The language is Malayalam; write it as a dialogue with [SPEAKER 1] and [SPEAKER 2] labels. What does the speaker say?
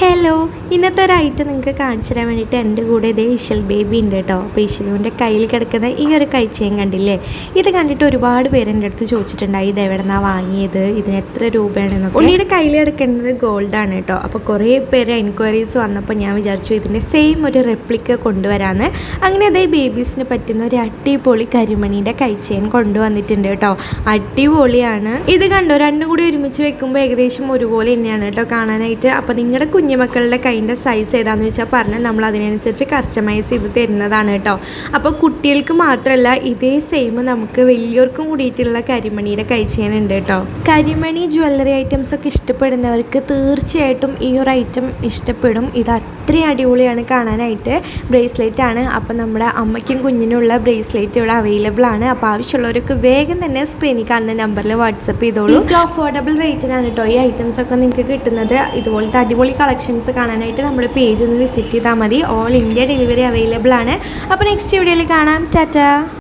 [SPEAKER 1] ഹലോ, ഇന്നത്തെ ഒരു ഐറ്റം നിങ്ങൾക്ക് കാണിച്ചു തരാൻ വേണ്ടിയിട്ട് എൻ്റെ കൂടെ ഇതേ ഇശൽ ബേബി ഉണ്ട് കേട്ടോ. അപ്പോൾ ഇശലുവിൻ്റെ കയ്യിൽ കിടക്കുന്ന ഈ ഒരു കൈച്ചേൻ കണ്ടില്ലേ, ഇത് കണ്ടിട്ട് ഒരുപാട് പേര് എൻ്റെ അടുത്ത് ചോദിച്ചിട്ടുണ്ടായി ഇത് എവിടെ നിന്നാണ് വാങ്ങിയത്, ഇതിന് എത്ര രൂപയാണെന്നൊക്കെ. ഉണ്ണിയുടെ കയ്യിൽ കിടക്കുന്നത് ഗോൾഡാണ് കേട്ടോ. അപ്പോൾ കുറേ പേര് എൻക്വയറീസ് വന്നപ്പോൾ ഞാൻ വിചാരിച്ചു ഇതിൻ്റെ സെയിം ഒരു റെപ്ലിക്ക കൊണ്ടുവരാമെന്ന്. അങ്ങനെ അതേ ബേബീസിന് പറ്റുന്ന ഒരു അടിപൊളി കരിമണീൻ്റെ കൈച്ചേൻ കൊണ്ടുവന്നിട്ടുണ്ട് കേട്ടോ. അടിപൊളിയാണ്. ഇത് കണ്ടോ, രണ്ടും കൂടി ഒരുമിച്ച് വെക്കുമ്പോൾ ഏകദേശം ഒരുപോലെ തന്നെയാണ് കേട്ടോ കാണാനായിട്ട്. അപ്പോൾ നിങ്ങളുടെ കുഞ്ഞുമക്കളുടെ കൈൻ്റെ സൈസ് ഏതാണെന്ന് വെച്ചാൽ പറഞ്ഞാൽ നമ്മൾ അതിനനുസരിച്ച് കസ്റ്റമൈസ് ചെയ്ത് തരുന്നതാണ് കേട്ടോ. അപ്പോൾ കുട്ടികൾക്ക് മാത്രമല്ല, ഇതേ സെയിം നമുക്ക് വലിയവർക്കും കൂടിയിട്ടുള്ള കരിമണിയുടെ കൈച്ചേൻ ഉണ്ട് കേട്ടോ. കരിമണി ജ്വല്ലറി ഐറ്റംസ് ഒക്കെ ഇഷ്ടപ്പെടുന്നവർക്ക് തീർച്ചയായിട്ടും ഈ ഒരു ഐറ്റം ഇഷ്ടപ്പെടും. ഇത് അത്രയും അടിപൊളിയാണ് കാണാനായിട്ട്. ബ്രേസ്ലെറ്റ് ആണ്. അപ്പോൾ നമ്മുടെ അമ്മയ്ക്കും കുഞ്ഞിനുള്ള ബ്രേസ്ലെറ്റ് ഇവിടെ അവൈലബിൾ ആണ്. അപ്പോൾ ആവശ്യമുള്ളവർക്ക് വേഗം തന്നെ സ്ക്രീനിൽ കാണുന്ന നമ്പറിൽ വാട്സപ്പ് ചെയ്തോളൂ. ഏറ്റവും അഫോർഡബിൾ റേറ്റിനാണ് കേട്ടോ ഈ ഐറ്റംസ് ഒക്കെ നിങ്ങൾക്ക് കിട്ടുന്നത്. ഇതുപോലത്തെ അടിപൊളി കളക്ഷൻസ് കാണാനായിട്ട് നമ്മുടെ പേജ് ഒന്ന് വിസിറ്റ് ചെയ്താൽ മതി. ഓൾ ഇന്ത്യ ഡെലിവറി അവൈലബിൾ ആണ്. അപ്പോൾ നെക്സ്റ്റ് വീഡിയോയിൽ കാണാം. ടാറ്റാ.